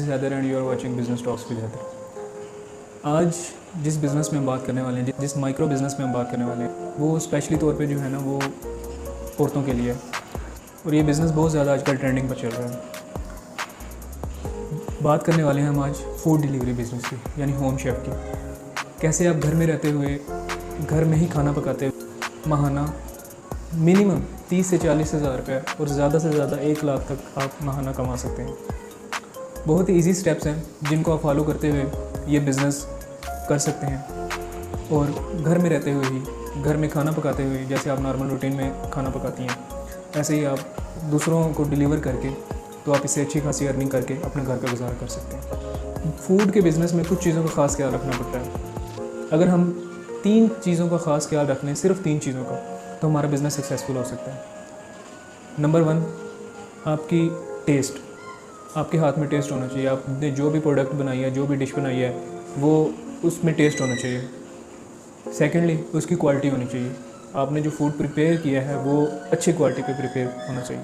Haider and you are watching business talks with Haider. आज जिस business में हम बात करने वाले हैं, जिस माइक्रो बिज़नेस में हम बात करने वाले हैं, वो स्पेशली तौर पे जो है ना वो औरतों के लिए है। और ये बिज़नेस बहुत ज़्यादा आजकल ट्रेंडिंग पर चल रहा है। बात करने वाले हैं हम आज फूड डिलीवरी बिज़नेस की, यानी होम शेफ़ की। कैसे आप घर में रहते हुए घर में ही खाना पकाते हुए माहाना मिनिमम 30 से 40 हज़ार रुपये और ज़्यादा से ज़्यादा 1 लाख तक आप माहाना कमा सकते हैं। बहुत ही ईजी स्टेप्स हैं जिनको आप फॉलो करते हुए ये बिज़नेस कर सकते हैं। और घर में रहते हुए ही, घर में खाना पकाते हुए, जैसे आप नॉर्मल रूटीन में खाना पकाती हैं, ऐसे ही आप दूसरों को डिलीवर करके तो आप इससे अच्छी खासी अर्निंग करके अपने घर का गुजारा कर सकते हैं। फूड के बिज़नेस में कुछ चीज़ों का ख़ास ख्याल रखना पड़ता है। अगर हम 3 चीज़ों का ख़ास ख्याल रख लें, सिर्फ 3 चीज़ों का, तो हमारा बिज़नेस सक्सेसफुल हो सकता है। नंबर 1, आपकी टेस्ट। आपके हाथ में टेस्ट होना चाहिए। आपने जो भी प्रोडक्ट बनाई है, जो भी डिश बनाई है, वो उसमें टेस्ट होना चाहिए। सेकेंडली, उसकी क्वालिटी होनी चाहिए। आपने जो फूड प्रिपेयर किया है वो अच्छी क्वालिटी पे प्रिपेयर होना चाहिए।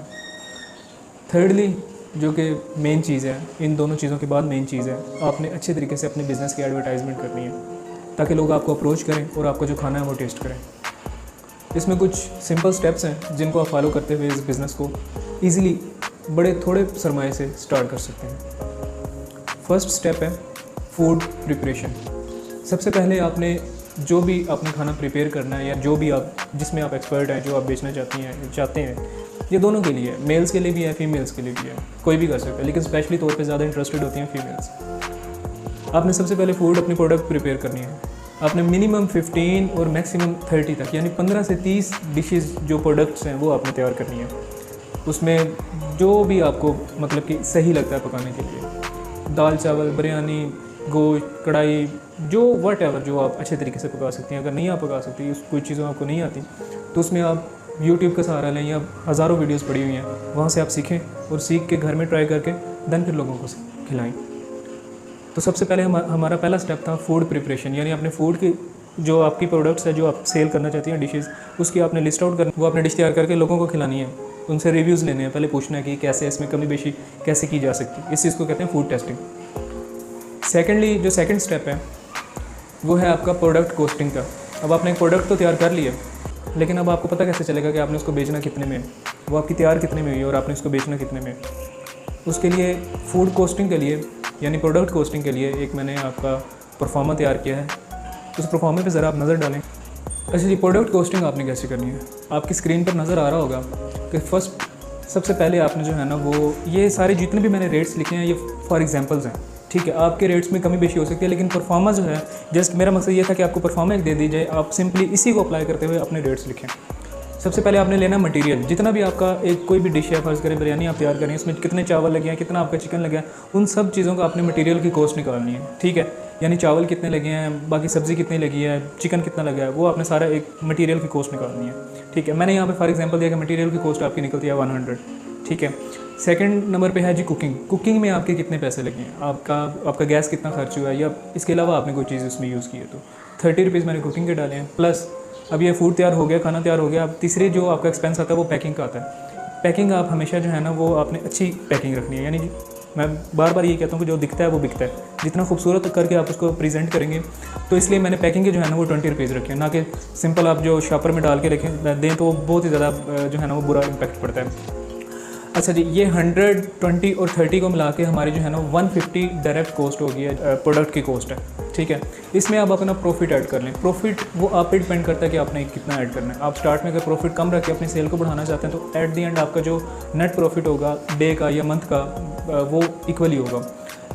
थर्डली, जो कि मेन चीज़ है, इन दोनों चीज़ों के बाद मेन चीज़ है, आपने अच्छे तरीके से अपने बिज़नेस की एडवर्टाइजमेंट करनी है ताकि लोग आपको अप्रोच करें और आपका जो खाना है वो टेस्ट करें। इसमें कुछ सिंपल स्टेप्स हैं जिनको आप फॉलो करते हुए इस बिज़नेस को ईज़िली बड़े थोड़े सरमाए से स्टार्ट कर सकते हैं। फर्स्ट स्टेप है फूड प्रिपरेशन। सबसे पहले आपने जो भी आपने खाना प्रिपेयर करना है या जो भी आप जिसमें आप एक्सपर्ट हैं, जो आप बेचना चाहते हैं, ये दोनों के लिए है। मेल्स के लिए भी है, फीमेल्स के लिए भी है, कोई भी कर सकता है, लेकिन स्पेशली तौर पे ज़्यादा इंटरेस्टेड होती हैं फीमेल्स। आपने सबसे पहले फूड अपनी प्रोडक्ट प्रिपेयर करनी है। आपने मिनिमम 15 और मैक्सिमम 30 तक, यानी 15 से 30 डिशेस जो प्रोडक्ट्स हैं वो आपने तैयार करनी है। उसमें जो भी आपको मतलब कि सही लगता है पकाने के लिए, दाल चावल, बिरयानी, गोश्त, कढ़ाई, जो वट जो आप अच्छे तरीके से पका सकती हैं। अगर नहीं आप पका सकती, कोई चीज़ों आपको नहीं आती, तो उसमें आप यूट्यूब का सहारा लें या हज़ारों वीडियोस पड़ी हुई हैं, वहाँ से आप सीखें और सीख के घर में ट्राई करके देन फिर लोगों को खिलाएं। तो सबसे पहले हमारा पहला स्टेप था फूड प्रिपरेशन, यानी अपने फूड की जो आपकी प्रोडक्ट्स है, जो आप सेल करना चाहती हैं डिशेज़, उसकी आपने लिस्ट आउट करनी, वो आपने डिश तैयार करके लोगों को खिलानी है। उनसे रिव्यूज़ लेने हैं, पहले पूछना है कि कैसे इसमें कमी बेशी कैसे की जा सकती है। इस चीज़ को कहते हैं फूड टेस्टिंग। सेकेंडली, जो सेकंड स्टेप है वो है आपका प्रोडक्ट कॉस्टिंग का। अब आपने एक प्रोडक्ट तो तैयार कर लिया, लेकिन अब आपको पता कैसे चलेगा कि आपने उसको बेचना कितने में, वो आपकी तैयार कितने में हुई और आपने उसको बेचना कितने में। उसके लिए फूड कॉस्टिंग के लिए यानी प्रोडक्ट कॉस्टिंग के लिए एक मैंने आपका परफॉर्मा तैयार किया है। उस परफॉर्मे पे ज़रा आप नज़र डालें। अच्छा जी, प्रोडक्ट कॉस्टिंग आपने कैसे करनी है, आपकी स्क्रीन पर नज़र आ रहा होगा कि सबसे पहले आपने जो है ना वो ये सारे जितने भी मैंने रेट्स लिखे हैं ये फॉर एग्जांपल्स हैं, ठीक है। आपके रेट्स में कमी बेशी हो सकती है, लेकिन परफॉर्मा जो है, जस्ट मेरा मकसद ये था कि आपको परफॉर्मा एक दे दी जाए, आप सिंपली इसी को अप्लाई करते हुए अपने रेट्स लिखें। सबसे पहले आपने लेना मटेरियल, जितना भी आपका एक कोई भी डिश है, फर्ज करें बिरयानी आप तैयार करें, उसमें कितने चावल लगे हैं, कितना आपका चिकन लगा है, उन सब चीज़ों का आपने मटेरियल की कॉस्ट निकालनी है, ठीक है। यानी चावल कितने लगे हैं, बाकी सब्ज़ी कितनी लगी है, चिकन कितना लगा है, वो आपने सारा एक मटेरियल की कॉस्ट निकालनी है, ठीक है। मैंने यहाँ पे फॉर एग्जांपल दिया कि मटेरियल की कॉस्ट आपकी निकलती है 100, ठीक है। सेकंड नंबर पे है जी कुकिंग में आपके कितने पैसे लगे हैं, आपका गैस कितना खर्च हुआ है, या इसके अलावा आपने कोई चीज़ उसमें यूज़ की है, तो 30 रुपीज़ मैंने कुकिंग के डाले हैं। प्लस अब ये फूड तैयार हो गया, खाना तैयार हो गया। अब तीसरी जो आपका एक्सपेंस आता है वो पैकिंग का आता है। पैकिंग आप हमेशा जो है ना वो आपने अच्छी पैकिंग रखनी है, यानी मैं बार बार ये कहता हूँ कि जो दिखता है वो बिकता है। जितना खूबसूरत करके आप उसको प्रेजेंट करेंगे, तो इसलिए मैंने पैकिंग के जो है ना वो 20 रुपीज़ रखे हैं, ना कि सिंपल आप जो शॉपर में डाल के रखें दें तो बहुत ही ज़्यादा जो है ना वो बुरा इम्पैक्ट पड़ता है। अच्छा जी, ये 100, 20 और 30 को मिला के हमारी जो है ना 150 डायरेक्ट कॉस्ट होगी है, प्रोडक्ट की कॉस्ट है, ठीक है। इसमें आप अपना प्रॉफिट ऐड कर लें। प्रॉफिट वो आप पे डिपेंड करता है कि आपने कितना ऐड करना है। आप स्टार्ट में अगर प्रॉफिट कम रख के अपनी सेल को बढ़ाना चाहते हैं तो एट द एंड आपका जो नेट प्रॉफिट होगा डे का या मंथ का वो इक्वली होगा।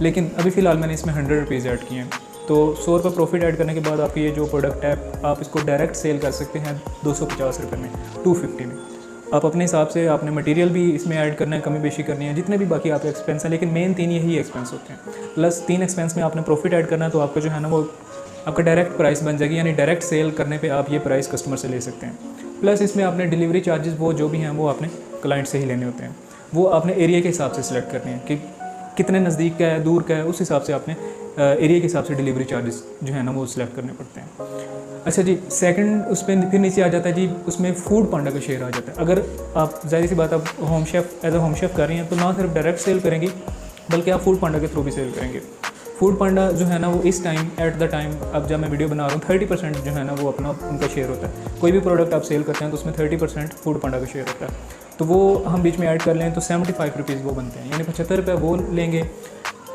लेकिन अभी फ़िलहाल मैंने इसमें 100 रुपीज़ ऐड किए हैं, तो 100 रुपये प्रॉफिट ऐड करने के बाद आपकी ये जो प्रोडक्ट है आप इसको डायरेक्ट सेल कर सकते हैं 250 रुपये में, 250 में। आप अपने हिसाब से आपने मटेरियल भी इसमें ऐड करना है, कमी बेशी करनी है, जितने भी बाकी आपके एक्सपेंस हैं, लेकिन मेन 3 यही एक्सपेंस होते हैं। प्लस 3 एक्सपेंस में आपने प्रॉफिट ऐड करना है, तो आपका जो है ना वो आपका डायरेक्ट प्राइस बन जाएगी, यानी डायरेक्ट सेल करने पे आप ये प्राइस कस्टमर से ले सकते हैं। प्लस इसमें आपने डिलीवरी चार्जेस वो जो भी हैं वो आपने क्लाइंट से ही लेने होते हैं। वो आपने एरिया के हिसाब से सिलेक्ट करने हैं कि कितने नज़दीक का है, दूर का है, उस हिसाब से आपने एरिया के हिसाब से डिलीवरी चार्जेस जो है ना वो सिलेक्ट करने पड़ते हैं। अच्छा जी, सेकंड उस पर फिर नीचे आ जाता है जी, उसमें फूड पांडा का शेयर आ जाता है। अगर आप जाहिर सी बात आप home chef as a home chef कर रही हैं तो ना सिर्फ डायरेक्ट सेल करेंगी बल्कि आप फूड पांडा के थ्रू भी सेल करेंगे। फूड पांडा जो है ना वो इस टाइम एट द टाइम अब जब मैं वीडियो बना रहा हूँ 30% जो है ना वो अपना उनका शेयर होता है। कोई भी प्रोडक्ट आप सेल करते हैं तो उसमें 30% फूड पांडा का शेयर होता है। तो वो हम बीच में ऐड कर लें तो 75 रुपीज़ वो बनते हैं, यानी 75 रुपये वो लेंगे।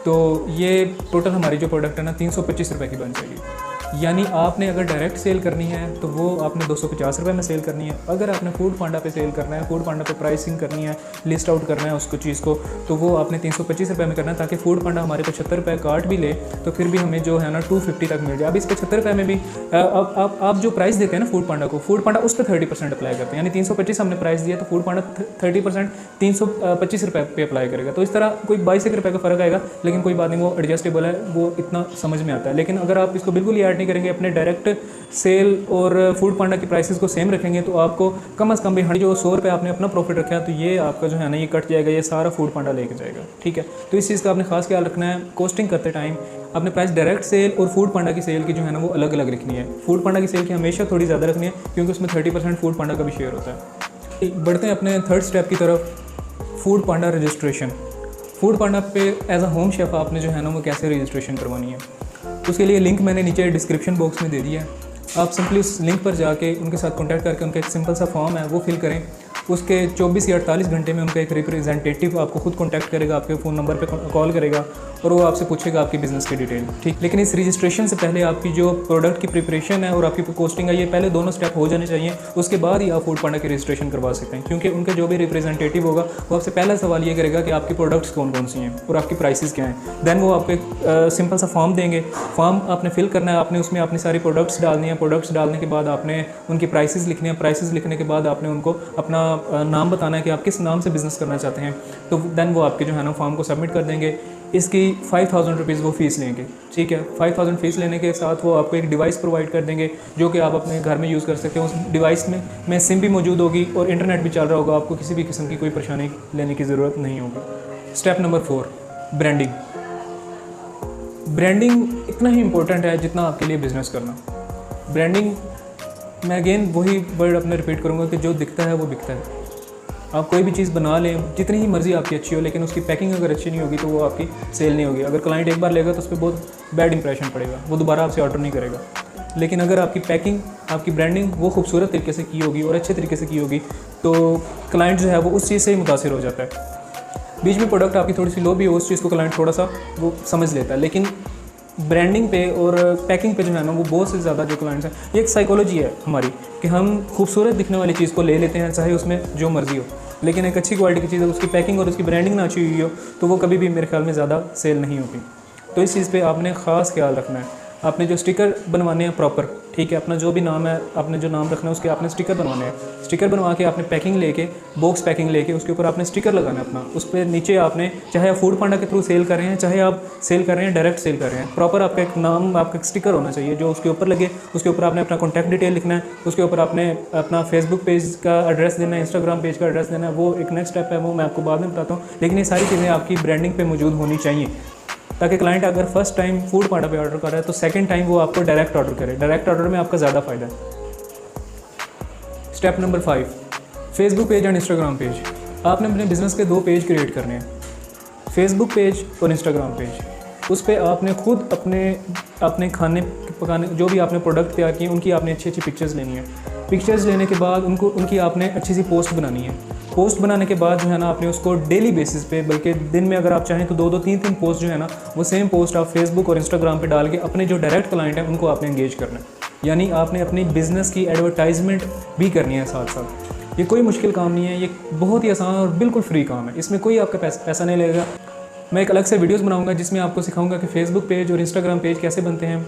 तो ये टोटल हमारी जो प्रोडक्ट है ना 325 रुपये की बन जाएगी। यानी आपने अगर डायरेक्ट सेल करनी है तो वो आपने 250 रुपये में सेल करनी है। अगर आपने फूड पांडा पे सेल करना है, फूड पांडा पे प्राइसिंग करनी है, लिस्ट आउट करना है उसको चीज़ को, तो वो आपने 325 रुपये में करना है, ताकि फूड पांडा हमारे 75 रुपये काट भी ले तो फिर भी हमें जो है ना 250 तक मिल जाए। अब इस 75 रुपये में भी आप जो प्राइस देते हैं ना फूड पांडा को, फूड पांडा उस पर 30% अप्लाई करते हैं, यानी 325 हमने प्राइस दिया तो फूड पांडा 30% 325 रुपये पे अप्लाई करेगा। तो इस तरह कोई 22 रुपये का फ़र्क आएगा, लेकिन कोई बात नहीं, वो एडजस्टेबल है, वो इतना समझ में आता है। लेकिन अगर आप इसको बिल्कुल ही ऐड नहीं करेंगे, अपने डायरेक्ट सेल और फूड पांडा की प्राइसेस को सेम रखेंगे, तो आपको कम से कम भी जो 100 रुपये आपने अपना प्रॉफिट रखा है तो ये आपका जो है ना ये कट जाएगा, ये सारा फूड पांडा लेके जाएगा। ठीक है, तो इस चीज़ का आपने खास ख्याल रखना है। कोस्टिंग करते टाइम आपने प्राइस डायरेक्ट सेल और फूड पांडा की सेल की जो है ना वो अलग अलग रखनी है। फूड पांडा की सेल की हमेशा थोड़ी ज़्यादा रखनी है, क्योंकि उसमें 30% फूड पांडा का भी शेयर होता है। बढ़ते हैं अपने थर्ड स्टेप की तरफ, फूड पांडा रजिस्ट्रेशन। फूड पांडा पे एज अ होम शेफ़ आपने जो है ना वो कैसे रजिस्ट्रेशन करवानी है, उसके लिए लिंक मैंने नीचे डिस्क्रिप्शन बॉक्स में दे दिया है। आप सिंपली उस लिंक पर जाके उनके साथ कॉन्टैक्ट करके उनका एक सिंपल सा फॉर्म है वो फिल करें। उसके 24 या 48 घंटे में उनका एक रिप्रेजेंटेटिव आपको खुद कॉन्टैक्ट करेगा, आपके फ़ोन नंबर पे कॉल करेगा और वो आपसे पूछेगा आपकी बिज़नेस की डिटेल। ठीक, लेकिन इस रजिस्ट्रेशन से पहले आपकी जो प्रोडक्ट की प्रिपरेशन है और आपकी कोस्टिंग है, ये पहले दोनों स्टेप हो जाने चाहिए। उसके बाद ही आप फूड पांडा की रजिस्ट्रेशन करवा सकते हैं, क्योंकि उनके जो भी रिप्रेजेंटेटिव होगा वो आपसे पहला सवाल ये करेगा कि आपकी प्रोडक्ट्स कौन कौन सी हैं और आपकी प्राइसेस क्या हैं। देन वो आपको एक सिंपल सा फॉर्म देंगे, फॉर्म आपने फिल करना है, आपने उसमें अपनी सारी प्रोडक्ट्स डालनी है। प्रोडक्ट्स डालने के बाद आपने उनकी प्राइसेस लिखनी है, प्राइसेस लिखने के बाद आपने उनको अपना नाम बताना है कि आप किस नाम से बिज़नेस करना चाहते हैं। तो देन वो आपके जो है ना फॉर्म को सबमिट कर देंगे। इसकी 5000 रुपीज़ वो फ़ीस लेंगे। ठीक है, 5000 फ़ीस लेने के साथ वो आपको एक डिवाइस प्रोवाइड कर देंगे जो कि आप अपने घर में यूज़ कर सकते हैं। उस डिवाइस में सिम भी मौजूद होगी और इंटरनेट भी चल रहा होगा, आपको किसी भी किस्म की कोई परेशानी लेने की ज़रूरत नहीं होगी। Step number 4, branding. ब्रांडिंग इतना ही इम्पोर्टेंट है जितना आपके लिए बिज़नेस करना। ब्रांडिंग, मैं अगेन वही वर्ड अपने रिपीट करूँगा कि जो दिखता है वो बिकता है। आप कोई भी चीज़ बना लें, जितनी ही मर्ज़ी आपकी अच्छी हो, लेकिन उसकी पैकिंग अगर अच्छी नहीं होगी तो वो आपकी सेल नहीं होगी। अगर क्लाइंट एक बार लेगा तो उस पर बहुत बैड इंप्रेशन पड़ेगा, वो दोबारा आपसे ऑर्डर नहीं करेगा। लेकिन अगर आपकी पैकिंग, आपकी ब्रांडिंग वो खूबसूरत तरीके से की होगी और अच्छे तरीके से की होगी तो क्लाइंट जो है वो उस चीज़ से ही मुतासिर हो जाता है। बीच में प्रोडक्ट आपकी थोड़ी सी लो भी हो, उस चीज़ को क्लाइंट थोड़ा सा वो समझ लेता है, लेकिन ब्रांडिंग पे और पैकिंग पे जो है ना वो बहुत से ज़्यादा जो क्लाइंट्स हैं, ये एक साइकोलॉजी है हमारी कि हम खूबसूरत दिखने वाली चीज़ को ले लेते हैं, चाहे उसमें जो मर्ज़ी हो, लेकिन एक अच्छी क्वालिटी की चीज़ है, उसकी पैकिंग और उसकी ब्रांडिंग ना अच्छी हुई हो तो वो कभी भी मेरे ख्याल में ज़्यादा सेल नहीं होगी। तो इस चीज़ पे आपने ख़ास ख्याल रखना है। आपने जो स्टिकर बनवाने हैं प्रॉपर, ठीक है, अपना जो भी नाम है, आपने जो नाम रखना है उसके आपने स्टिकर बनवाने हैं। स्टिकर बनवा के आपने पैकिंग लेके, बॉक्स पैकिंग लेके उसके ऊपर आपने स्टिकर लगाना है अपना। उस पर नीचे आपने, चाहे आप फूड पांडा के थ्रू सेल कर रहे हैं, चाहे आप सेल कर रहे हैं डायरेक्ट सेल कर रहे हैं, प्रॉपर आपका एक नाम, आपका एक स्टिकर होना चाहिए जो उसके ऊपर लगे। उसके ऊपर आपने अपना कॉन्टैक्ट डिटेल लिखना है, उसके ऊपर आपने अपना फेसबुक पेज का एड्रेस देना है, इंस्टाग्राम पेज का एड्रेस देना है। वो एक नेक्स्ट स्टेप है, वो मैं आपको बाद में बताता हूँ, लेकिन ये सारी चीज़ें आपकी ब्रांडिंग पे मौजूद होनी चाहिए, ताकि क्लाइंट अगर फर्स्ट टाइम फूड पांडा पे ऑर्डर कर रहा है तो सेकंड टाइम वो आपको डायरेक्ट ऑर्डर करे। डायरेक्ट ऑर्डर में आपका ज़्यादा फ़ायदा है। Step number 5, Facebook page and Instagram page. आपने अपने बिज़नेस के 2 पेज क्रिएट करने हैं, फेसबुक पेज और इंस्टाग्राम पेज। उस पर आपने खुद अपने खाने पकाने, जो भी आपने प्रोडक्ट तैयार किए उनकी आपने अच्छी अच्छी पिक्चर्स लेनी है। पिक्चर्स लेने के बाद उनकी आपने अच्छी सी पोस्ट बनानी है। पोस्ट बनाने के बाद जो है ना आपने उसको डेली बेसिस पे, बल्कि दिन में अगर आप चाहें तो 2-2, 3-3 पोस्ट जो है ना वो सेम पोस्ट आप फेसबुक और इंस्टाग्राम पे डाल के अपने जो डायरेक्ट क्लाइंट हैं उनको आपने एंगेज करना है। यानी आपने अपनी बिज़नेस की एडवर्टाइजमेंट भी करनी है साथ साथ। ये कोई मुश्किल काम नहीं है, ये बहुत ही आसान और बिल्कुल फ्री काम है। इसमें कोई आपका पैसा नहीं लगेगा। मैं एक अलग से वीडियोज़ बनाऊँगा जिसमें आपको सिखाऊँगा कि फेसबुक पेज और इंस्टाग्राम पेज कैसे बनते हैं,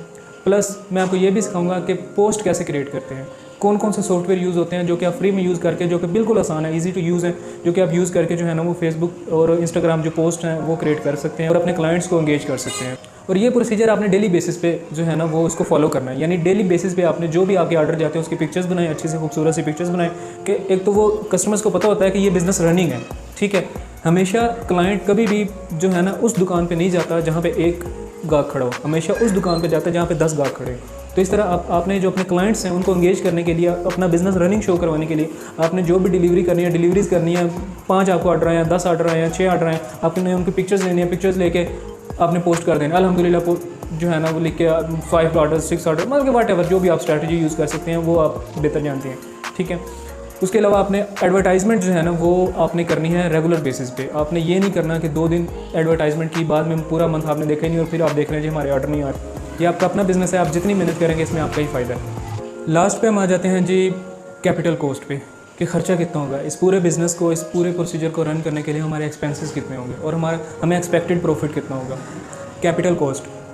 प्लस मैं आपको ये भी सिखाऊँगा कि पोस्ट कैसे क्रिएट करते हैं, कौन कौन से सॉफ्टवेयर यूज़ होते हैं जो कि आप फ्री में यूज़ करके, जो कि बिल्कुल आसान है, इजी टू यूज़ है, जो कि आप यूज़ करके जो है ना वो फेसबुक और इंस्टाग्राम जो पोस्ट हैं वो क्रिएट कर सकते हैं और अपने क्लाइंट्स को एंगेज कर सकते हैं। और ये प्रोसीजर आपने डेली बेसिस पे जो है ना वो उसको फॉलो करना है। यानी डेली बेसिस पे आपने जो भी आपके ऑर्डर जाते हैं उसकी पिक्चर्स बनाएं, अच्छी से खूबसूरत सी पिक्चर्स बनाएं कि एक तो वो कस्टमर्स को पता होता है कि ये बिज़नेस रनिंग है। ठीक है, हमेशा क्लाइंट कभी भी जो है ना उस दुकान पर नहीं जाता जहाँ पर एक गाहक खड़ा हो, हमेशा उस दुकान पे जाता है जहाँ पे 10 गाहक खड़े हैं। तो इस तरह आपने जो अपने क्लाइंट्स हैं उनको एंगेज करने के लिए, अपना बिजनेस रनिंग शो करवाने के लिए आपने जो भी डिलीवरी करनी है, डिलीवरीज करनी है, 5 आपको ऑर्डर आए हैं, 10 ऑर्डर आए हैं, 6 ऑर्डर आए हैं, आपने उनकी पिक्चर्स लेनी है, पिक्चर्स लेके आपने पोस्ट कर देना। अल्हम्दुलिल्लाह जो है ना वो लिख के 5 ऑर्डर 6 ऑर्डर मतलब वाट एवर जो भी आप स्ट्रैटेजी यूज़ कर सकते हैं वो आप बेहतर जानते हैं, ठीक है। उसके अलावा आपने एडवर्टाइजमेंट जो है ना वो आपने करनी है रेगुलर बेसिस पे। आपने ये नहीं करना कि 2 दिन एडवर्टाइजमेंट की, बाद में पूरा मंथ आपने देखा ही नहीं और फिर आप देख रहे हैं जी हमारे ऑर्डर नहीं आ रहे। ये आपका अपना बिजनेस है, आप जितनी मेहनत करेंगे इसमें आपका ही फ़ायदा है। लास्ट पे हम आ जाते हैं जी कैपिटल कॉस्ट पे कि ख़र्चा कितना होगा इस पूरे बिज़नेस को, इस पूरे प्रोसीजर को रन करने के लिए हमारे एक्सपेंसेस कितने होंगे और हमें एक्सपेक्टेड प्रॉफिट कितना होगा।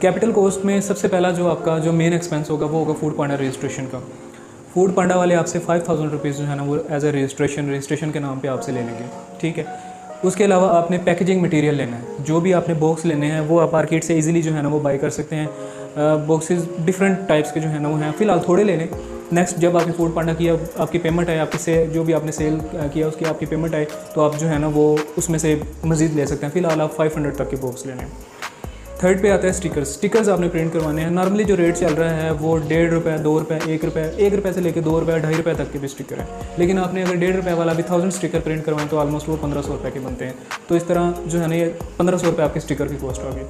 कैपिटल कॉस्ट में सबसे पहला जो आपका जो मेन एक्सपेंस होगा वो होगा फूड पांडा रजिस्ट्रेशन का। फूड पांडा वाले आपसे 5000 रुपीज़ जो है ना वो एज ए रजिस्ट्रेशन के नाम पे आपसे ले लेंगे, ठीक है। उसके अलावा आपने पैकेजिंग मटेरियल लेना है, जो भी आपने बॉक्स लेने हैं वो आप मार्केट से इजीली जो है ना वो बाई कर सकते हैं। बॉक्सेस डिफरेंट टाइप्स के जो है ना वो हैं, फ़िलहाल थोड़े ले लें। नेक्स्ट जब आपने फूड पांडा किया, आपकी पेमेंट आए, आपकी से जो भी आपने सेल किया उसकी आपकी पेमेंट आए तो आप जो है ना वो उसमें से मज़ीद ले सकते हैं। फ़िलहाल आप 500 तक के बॉक्स लेने हैं। थर्ड पे आता है स्टिकर्स आपने प्रिंट करवाने हैं। नॉर्मली जो रेट चल रहा है वो 1.5 रुपये, 2 रुपये, 1 रुपये से लेकर 2 रुपये, 2.5 रुपये तक के भी स्टिकर है। लेकिन आपने अगर 1.5 रुपये वाला भी 1000 स्टिकर प्रिंट करवाएं तो ऑलमोस्ट वो 1500 रुपये के बनते हैं। तो इस तरह जो है ना ये 1500 रुपये आपके स्टिकर की कॉस्ट होगी।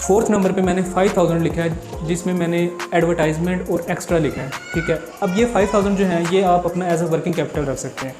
4th नंबर पे मैंने 5000 लिखा है, जिसमें मैंने एडवर्टाइजमेंट और एक्स्ट्रा लिखा है, ठीक है। अब ये 5000 जो है ये आप अपना एज अ वर्किंग कैपिटल रख सकते हैं।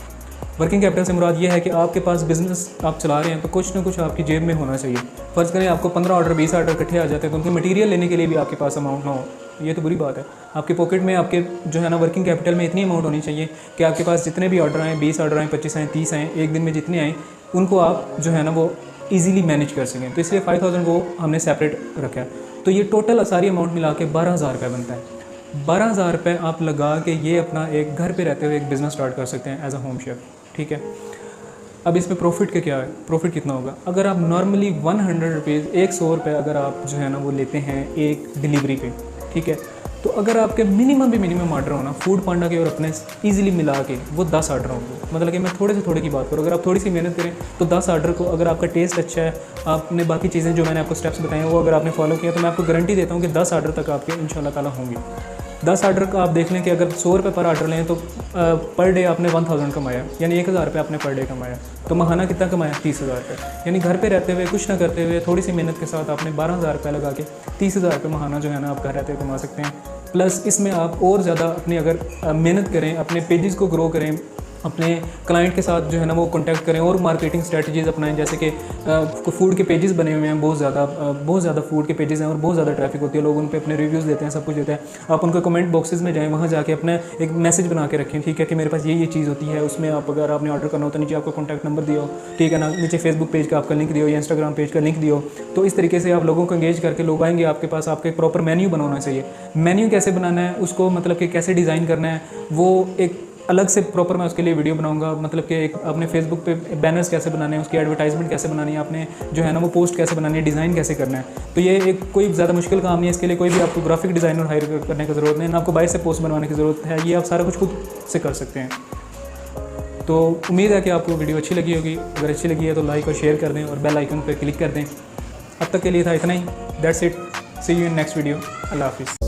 वर्किंग कैपिटल से मुराद ये है कि आपके पास बिजनेस आप चला रहे हैं तो कुछ ना कुछ आपकी जेब में होना चाहिए। फ़र्ज़ करें आपको 15 ऑर्डर 20 ऑर्डर इकट्ठे आ जाते हैं तो उनके मटेरियल लेने के लिए भी आपके पास अमाउंट ना हो, ये तो बुरी बात है। आपके पॉकेट में आपके जो है ना वर्किंग कैपिटल में इतनी अमाउंट होनी चाहिए कि आपके पास जितने भी ऑर्डर आएँ, 20 ऑर्डर आएँ, 25 आएँ, 30 आएँ, एक दिन में जितने आएँ उनको आप जो है ना वो ईज़िली मैनेज कर सकें। तो इसलिए 5000 को हमने सेपरेट रखा है। तो ये टोटल सारी अमाउंट मिला के 12000 रुपये बनता है। 12000 रुपये आप लगा के ये अपना एक घर पे रहते हुए एक बिज़नेस स्टार्ट कर सकते हैं एज अ होम शेफ़, ठीक है। अब इसमें प्रॉफिट का क्या है, प्रॉफिट कितना होगा? अगर आप नॉर्मली 100 रुपीज़ 100 रुपये अगर आप जो है ना वो लेते हैं एक डिलीवरी पे, ठीक है, तो अगर आपके मिनिमम ऑर्डर होना फूड पांडा के और अपने ईजिली मिला के वो 10 ऑर्डर होंगे। मतलब कि मैं थोड़े से थोड़े की बात करूँ, अगर आप थोड़ी सी मेहनत करें तो 10 ऑर्डर को, अगर आपका टेस्ट अच्छा है, आपने बाकी चीज़ें जो मैंने आपको स्टेप्स बताए हैं वो अगर आपने फॉलो किया तो मैं आपको गारंटी देता हूँ कि 10 ऑर्डर तक आपके इंशाल्लाह ताला होंगे। 10 ऑर्डर का आप देख लें कि अगर 100 रुपये पर ऑर्डर लें तो पर डे आपने 1000 कमाया, यानी 1000 रुपये आपने पर डे कमाया। तो महाना कितना कमाया? 30,000 रुपये। यानी घर पे रहते हुए कुछ ना करते हुए थोड़ी सी मेहनत के साथ आपने 12000 रुपये लगा के 30,000 रुपये महाना जो है ना आप घर रहते हुए कमा सकते हैं। प्लस इसमें आप और ज़्यादा अपनी अगर मेहनत करें, अपने पेजेस को ग्रो करें, अपने क्लाइंट के साथ जो है ना वो कॉन्टैक्ट करें और मार्केटिंग स्ट्रेटजीज़ अपनाएं। जैसे कि फूड के पेजेस बने हुए हैं, बहुत ज़्यादा फूड के पेजेस हैं और बहुत ज़्यादा ट्रैफिक होती है, लोग उन पे अपने रिव्यूज़ देते हैं, सब कुछ देते हैं। आप उनको कमेंट बॉक्सेस में जाएं, वहाँ जाके अपना एक मैसेज बना के रखें, ठीक है, कि मेरे पास ये चीज़ होती है। उसमें आप अगर आपने ऑर्डर करना हो तो नीचे आपको कॉन्टैक्ट नंबर दियो, ठीक है ना, नीचे फेसबुक पेज का आपका लिंक दियो या इंस्टाग्राम पेज का लिंक दियो। तो इस तरीके से आप लोगों को एंगेज करके लोग आएंगे आपके पास। आपके प्रॉपर मेन्यू बनाना चाहिए। मेन्यू कैसे बनाना है उसको, मतलब कि कैसे डिज़ाइन करना है, वो एक अलग से प्रॉपर मैं उसके लिए वीडियो बनाऊंगा। मतलब कि एक अपने फेसबुक पे बैनर्स कैसे बनाने हैं, उसकी एडवर्टाइजमेंट कैसे बनानी है, आपने जो है ना वो पोस्ट कैसे बनानी है, डिज़ाइन कैसे करना है। तो ये एक कोई ज़्यादा मुश्किल काम नहीं है। इसके लिए कोई भी आपको ग्राफिक डिज़ाइनर हायर करने की ज़रूरत नहीं है, ना आपको बाहर से पोस्ट बनवाने की ज़रूरत है। ये आप सारा कुछ खुद से कर सकते हैं। तो उम्मीद है कि आपको वीडियो अच्छी लगी होगी। अगर अच्छी लगी है तो लाइक और शेयर कर दें और बेल आइकन पर क्लिक कर दें। अब तक के लिए था इतना ही। That's it. See you in next video. अल्लाह हाफिज़।